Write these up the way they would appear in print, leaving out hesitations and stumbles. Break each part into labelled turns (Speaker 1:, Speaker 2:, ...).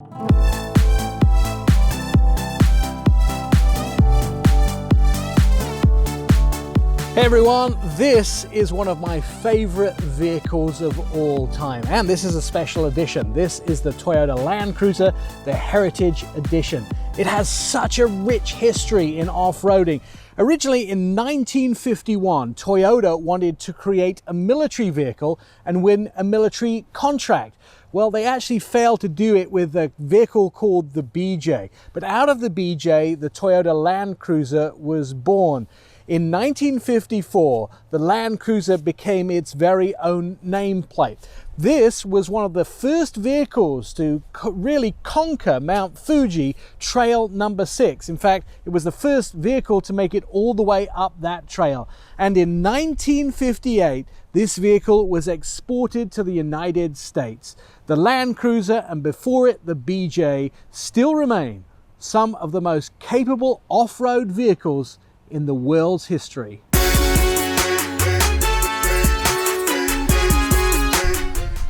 Speaker 1: Hey everyone, this is one of my favorite vehicles of all time, and this is a special edition. This is the Toyota Land Cruiser, the Heritage Edition. It has such a rich history in off-roading. Originally in 1951, Toyota wanted to create a military vehicle and win a military contract. Well, they actually failed to do it with a vehicle called the BJ. But out of the BJ, the Toyota Land Cruiser was born. In 1954, the Land Cruiser became its very own nameplate. This was one of the first vehicles to really conquer Mount Fuji Trail number 6. In fact, it was the first vehicle to make it all the way up that trail. And in 1958, this vehicle was exported to the United States. The Land Cruiser, and before it the BJ, still remain some of the most capable off-road vehicles in the world's history.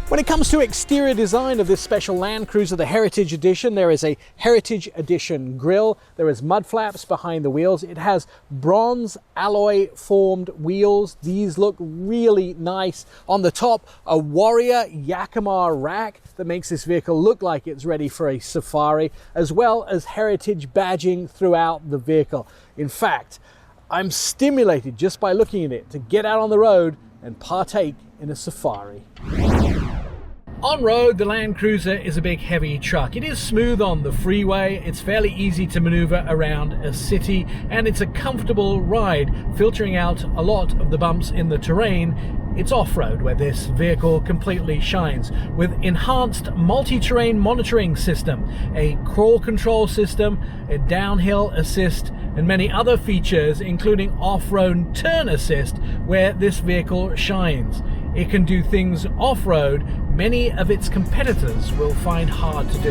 Speaker 1: When it comes to exterior design of this special Land Cruiser, the Heritage Edition, there is a Heritage Edition grille. There is mud flaps behind the wheels. It has bronze alloy formed wheels. These look really nice. On the top, a Warrior Yakima rack that makes this vehicle look like it's ready for a safari, as well as Heritage badging throughout the vehicle. In fact, I'm stimulated just by looking at it to get out on the road and partake in a safari. On road, the Land Cruiser is a big heavy truck. It is smooth on the freeway, it's fairly easy to maneuver around a city, and it's a comfortable ride, filtering out a lot of the bumps in the terrain. It's off-road where this vehicle completely shines, with enhanced multi-terrain monitoring system, a crawl control system, a downhill assist, and many other features, including off-road turn assist, where this vehicle shines. It can do things off-road many of its competitors will find hard to do.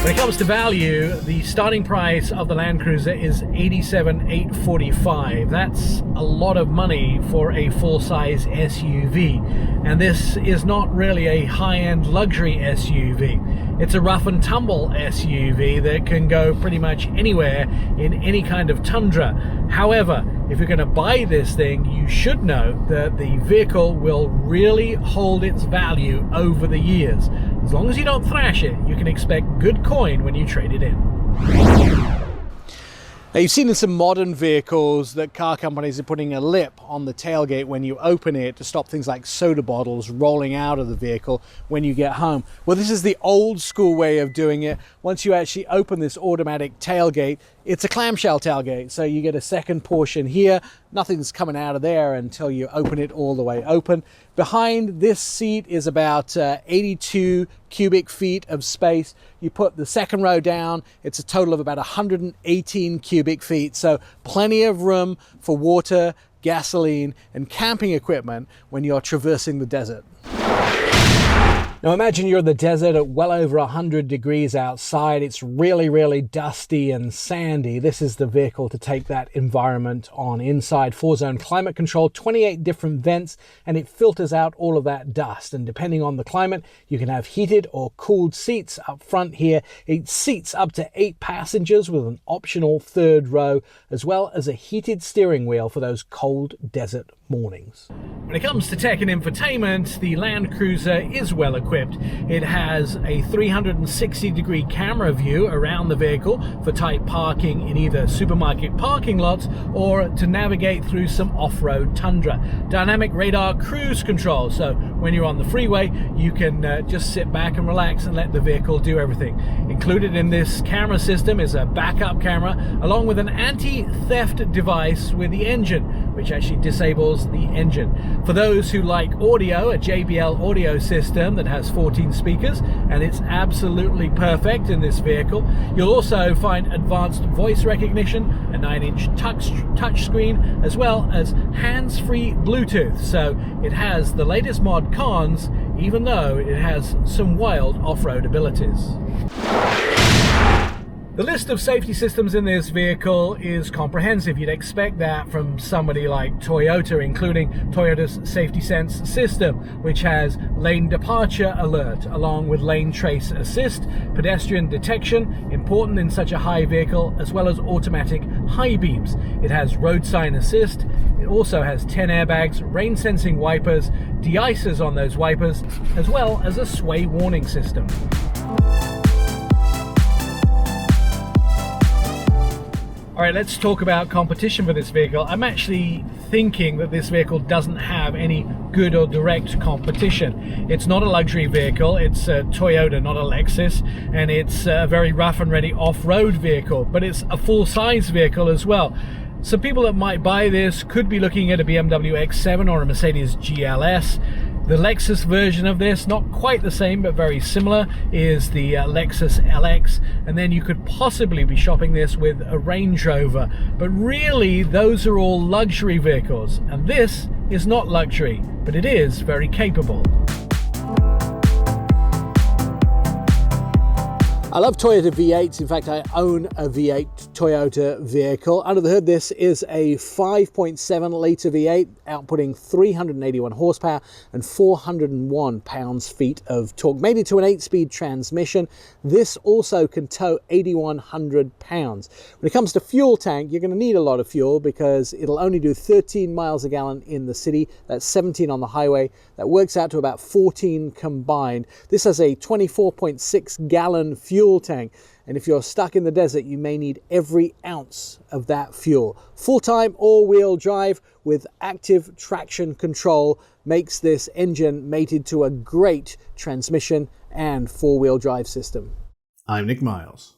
Speaker 1: When it comes to value, the starting price of the Land Cruiser is $87,845. That's a lot of money for a full-size SUV. And this is not really a high-end luxury SUV. It's a rough and tumble SUV that can go pretty much anywhere in any kind of tundra. However, if you're going to buy this thing, you should know that the vehicle will really hold its value over the years. As long as you don't thrash it, you can expect good coin when you trade it in. Now, you've seen in some modern vehicles that car companies are putting a lip on the tailgate when you open it to stop things like soda bottles rolling out of the vehicle when you get home. Well, this is the old school way of doing it. Once you actually open this automatic tailgate, it's a clamshell tailgate, so you get a second portion here. Nothing's coming out of there until you open it all the way open. Behind this seat is about 82 cubic feet of space. You put the second row down, it's a total of about 118 cubic feet, so plenty of room for water, gasoline, and camping equipment when you're traversing the desert. Now imagine you're in the desert at well over 100 degrees outside. It's really, really dusty and sandy. This is the vehicle to take that environment on. Inside, 4-zone climate control, 28 different vents, and it filters out all of that dust. And depending on the climate, you can have heated or cooled seats up front here. It seats up to 8 passengers with an optional third row, as well as a heated steering wheel for those cold desert mornings. When it comes to tech and infotainment, the Land Cruiser is well equipped. It has a 360-degree camera view around the vehicle for tight parking in either supermarket parking lots or to navigate through some off-road tundra. Dynamic radar cruise control, so when you're on the freeway, you can just sit back and relax and let the vehicle do everything. Included in this camera system is a backup camera along with an anti-theft device with the engine, which actually disables the engine. For those who like audio, a JBL audio system that has 14 speakers, and it's absolutely perfect in this vehicle. You'll also find advanced voice recognition, a 9-inch touch screen, as well as hands-free Bluetooth. So it has the latest mod cons, even though it has some wild off-road abilities. The list of safety systems in this vehicle is comprehensive. You'd expect that from somebody like Toyota, including Toyota's Safety Sense system, which has lane departure alert, along with lane trace assist, pedestrian detection, important in such a high vehicle, as well as automatic high beams. It has road sign assist. It also has 10 airbags, rain sensing wipers, de-icers on those wipers, as well as a sway warning system. All right, let's talk about competition for this vehicle. I'm actually thinking that this vehicle doesn't have any good or direct competition. It's not a luxury vehicle, it's a Toyota, not a Lexus, and it's a very rough and ready off-road vehicle, but it's a full-size vehicle as well. So people that might buy this could be looking at a BMW X7 or a Mercedes GLS. The Lexus version of this, not quite the same but very similar, is the Lexus LX, and then you could possibly be shopping this with a Range Rover. But really, those are all luxury vehicles, and this is not luxury, but it is very capable. I love Toyota V8s. In fact, I own a V8 Toyota vehicle. Under the hood, this is a 5.7 litre V8 outputting 381 horsepower and 401 pounds-feet of torque, made into an 8-speed transmission. This also can tow 8,100 pounds. When it comes to fuel tank, you're going to need a lot of fuel because it'll only do 13 miles a gallon in the city. That's 17 on the highway. That works out to about 14 combined. This has a 24.6 gallon fuel tank, and if you're stuck in the desert, you may need every ounce of that fuel. Full-time all-wheel drive with active traction control makes this engine mated to a great transmission and four-wheel drive system. I'm Nik Miles.